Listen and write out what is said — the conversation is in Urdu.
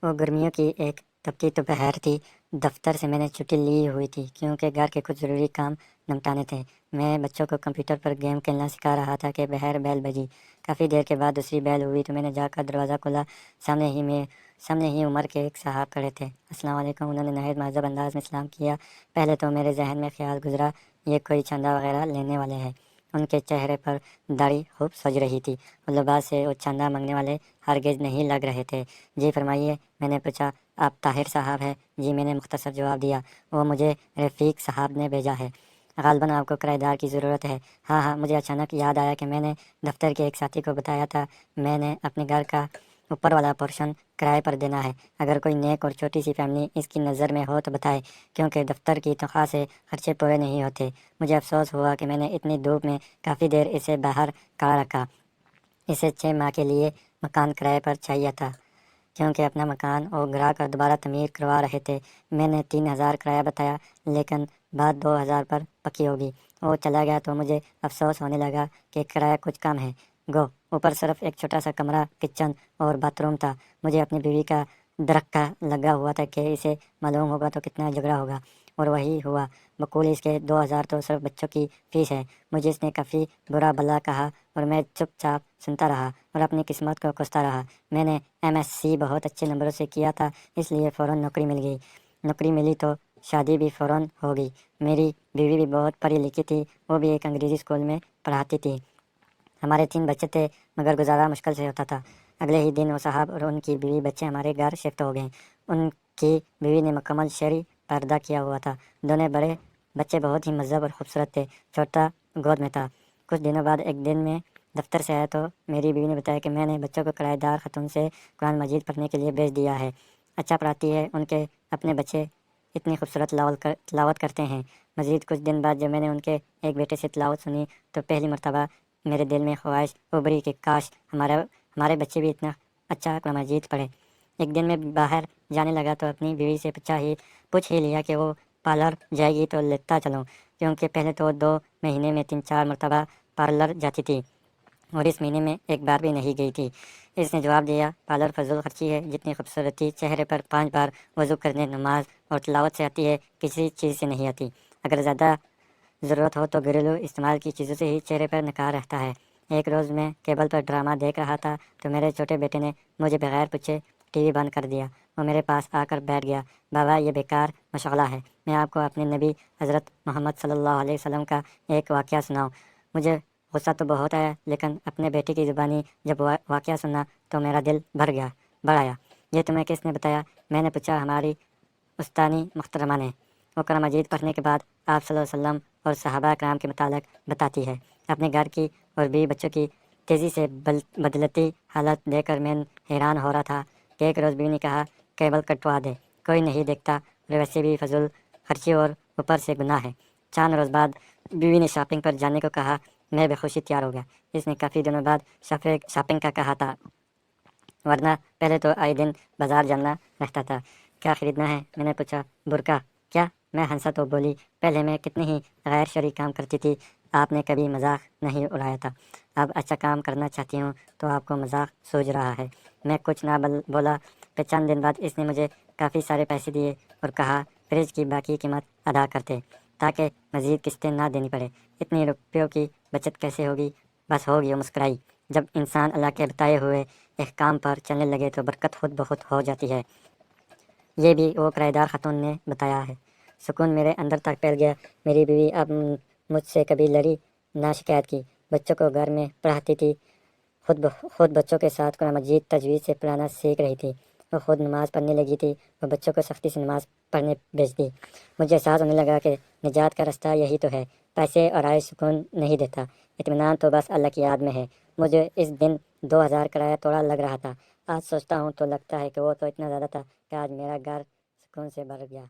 وہ گرمیوں کی ایک تپتی دوپہر تھی۔ دفتر سے میں نے چھٹی لی ہوئی تھی کیونکہ گھر کے کچھ ضروری کام نمٹانے تھے۔ میں بچوں کو کمپیوٹر پر گیم کھیلنا سکھا رہا تھا کہ بہر بیل بجی۔ کافی دیر کے بعد دوسری بیل ہوئی تو میں نے جا کر دروازہ کھولا۔ سامنے ہی عمر کے ایک صاحب کھڑے تھے۔ السلام علیکم، انہوں نے نہایت مہذب انداز میں سلام کیا۔ پہلے تو میرے ذہن میں خیال گزرا یہ کوئی چندہ وغیرہ لینے والے ہیں۔ ان کے چہرے پر داڑھی خوب سج رہی تھی اور لباس سے وہ چندہ مانگنے والے ہرگز نہیں لگ رہے تھے۔ جی فرمائیے، میں نے پوچھا۔ آپ طاہر صاحب ہیں؟ جی، میں نے مختصر جواب دیا۔ وہ مجھے رفیق صاحب نے بھیجا ہے۔ غالباً آپ کو کرایہ دار کی ضرورت ہے۔ ہاں، مجھے اچانک یاد آیا کہ میں نے دفتر کے ایک ساتھی کو بتایا تھا میں نے اپنے گھر کا اوپر والا پورشن کرائے پر دینا ہے۔ اگر کوئی نیک اور چھوٹی سی فیملی اس کی نظر میں ہو تو بتائے، کیونکہ دفتر کی تنخواہ سے خرچے پورے نہیں ہوتے۔ مجھے افسوس ہوا کہ میں نے اتنی دھوپ میں کافی دیر اسے باہر کھڑا رکھا۔ اسے 6 ماہ کے لیے مکان کرائے پر چاہیے تھا کیونکہ اپنا مکان اور گراہ کا دوبارہ تعمیر کروا رہے تھے۔ میں نے 3000 کرایہ بتایا، لیکن بات 2000 پر پکی ہوگی۔ وہ چلا گیا تو مجھے افسوس ہونے لگا کہ کرایہ کچھ کم ہے۔ اوپر صرف ایک چھوٹا سا کمرہ، کچن اور باتھ روم تھا۔ مجھے اپنی بیوی کا درکا لگا ہوا تھا کہ اسے معلوم ہوگا تو کتنا جھگڑا ہوگا، اور وہی ہوا۔ بقول اس کے 2000 تو صرف بچوں کی فیس ہے۔ مجھے اس نے کافی برا بھلا کہا اور میں چپ چاپ سنتا رہا اور اپنی قسمت کو کوستا رہا۔ میں نے MSc بہت اچھے نمبروں سے کیا تھا، اس لیے فوراً نوکری مل گئی۔ نوکری ملی تو شادی بھی فوراً ہو گئی۔ میری بیوی بھی بہت پڑھی لکھی تھی، وہ بھی ایک انگریزی اسکول میں پڑھاتی تھی۔ ہمارے 3 بچے تھے، مگر گزارا مشکل سے ہوتا تھا۔ اگلے ہی دن وہ صاحب اور ان کی بیوی بچے ہمارے گھر شفٹ ہو گئے۔ ان کی بیوی نے مکمل شرعی پردہ کیا ہوا تھا۔ دونوں بڑے بچے بہت ہی مہذب اور خوبصورت تھے۔ چھوٹا گود میں تھا۔ کچھ دنوں بعد ایک دن میں دفتر سے آیا تو میری بیوی نے بتایا کہ میں نے بچوں کو کرایہ دار خاتون سے قرآن مجید پڑھنے کے لیے بھیج دیا ہے۔ اچھا پڑھاتی ہے، ان کے اپنے بچے اتنی خوبصورت تلاوت کرتے ہیں۔ مزید کچھ دن بعد جب میں نے ان کے ایک بیٹے سے تلاوت سنی تو پہلی مرتبہ میرے دل میں خواہش ابھری کہ کاش ہمارے بچے بھی اتنا اچھا قرآن مجید پڑھے۔ ایک دن میں باہر جانے لگا تو اپنی بیوی سے پوچھ ہی لیا کہ وہ پارلر جائے گی تو لیتا چلوں، کیونکہ پہلے تو 2 مہینے میں 3-4 مرتبہ پارلر جاتی تھی اور اس مہینے میں ایک بار بھی نہیں گئی تھی۔ اس نے جواب دیا، پارلر فضول خرچی ہے۔ جتنی خوبصورتی چہرے پر 5 بار وضو کرنے، نماز اور تلاوت سے آتی ہے، کسی چیز سے نہیں آتی۔ اگر زیادہ ضرورت ہو تو گھریلو استعمال کی چیزوں سے ہی چہرے پر نکھار رہتا ہے۔ ایک روز میں کیبل پر ڈرامہ دیکھ رہا تھا تو میرے چھوٹے بیٹے نے مجھے بغیر پوچھے ٹی وی بند کر دیا۔ وہ میرے پاس آ کر بیٹھ گیا۔ بابا، یہ بیکار مشغلہ ہے، میں آپ کو اپنے نبی حضرت محمد صلی اللہ علیہ وسلم کا ایک واقعہ سناؤں۔ مجھے غصہ تو بہت آیا، لیکن اپنے بیٹے کی زبانی جب واقعہ سنا تو میرا دل بھر آیا۔ یہ تمہیں کس نے بتایا؟ میں نے پوچھا۔ ہماری استانی محترمہ نے۔ وہ قرآن مجید پڑھنے کے بعد آپ صلی اللہ علیہ وسلم اور صحابہ کرام کے متعلق بتاتی ہے۔ اپنے گھر کی اور بیوی بچوں کی تیزی سے بدلتی حالت دیکھ کر میں حیران ہو رہا تھا کہ ایک روز بیوی نے کہا، کیبل کٹوا دے، کوئی نہیں دیکھتا، اور ویسے بھی فضول خرچی اور اوپر سے گناہ ہے۔ 4 روز بعد بیوی نے شاپنگ پر جانے کو کہا۔ میں بخوشی تیار ہو گیا۔ اس نے کافی دنوں بعد شاپنگ کا کہا تھا، ورنہ پہلے تو آئے دن بازار جانا رہتا تھا۔ کیا خریدنا ہے؟ میں نے پوچھا۔ برقع؟ کیا؟ میں ہنسا تو بولی، پہلے میں کتنے ہی غیر شرعی کام کرتی تھی، آپ نے کبھی مذاق نہیں اڑایا تھا۔ اب اچھا کام کرنا چاہتی ہوں تو آپ کو مذاق سوچ رہا ہے۔ میں کچھ نہ بولا۔ پھر چند دن بعد اس نے مجھے کافی سارے پیسے دیے اور کہا فریج کی باقی قیمت ادا کرتے تاکہ مزید قسطیں نہ دینی پڑے۔ اتنی روپیوں کی بچت کیسے ہوگی؟ بس ہوگی۔ وہ مسکرائی۔ جب انسان اللہ کے بتائے ہوئے احکام پر چلنے لگے تو برکت خود بخود ہو جاتی ہے۔ یہ بھی وہ کرایہ دار خاتون نے بتایا ہے۔ سکون میرے اندر تک پھیل گیا۔ میری بیوی اب مجھ سے کبھی لڑی نہ شکایت کی۔ بچوں کو گھر میں پڑھاتی تھی، خود بچوں کے ساتھ قرآن مجید تجوید سے پڑھانا سیکھ رہی تھی۔ وہ خود نماز پڑھنے لگی تھی اور بچوں کو سختی سے نماز پڑھنے بھیجتی۔ مجھے احساس ہونے لگا کہ نجات کا راستہ یہی تو ہے۔ پیسے اور عائش سکون نہیں دیتا، اطمینان تو بس اللہ کی یاد میں ہے۔ مجھے اس دن 2000 کرایہ توڑا لگ رہا تھا۔ آج سوچتا ہوں تو لگتا ہے کہ وہ تو اتنا زیادہ تھا کہ آج میرا گھر سکون سے بھر گیا۔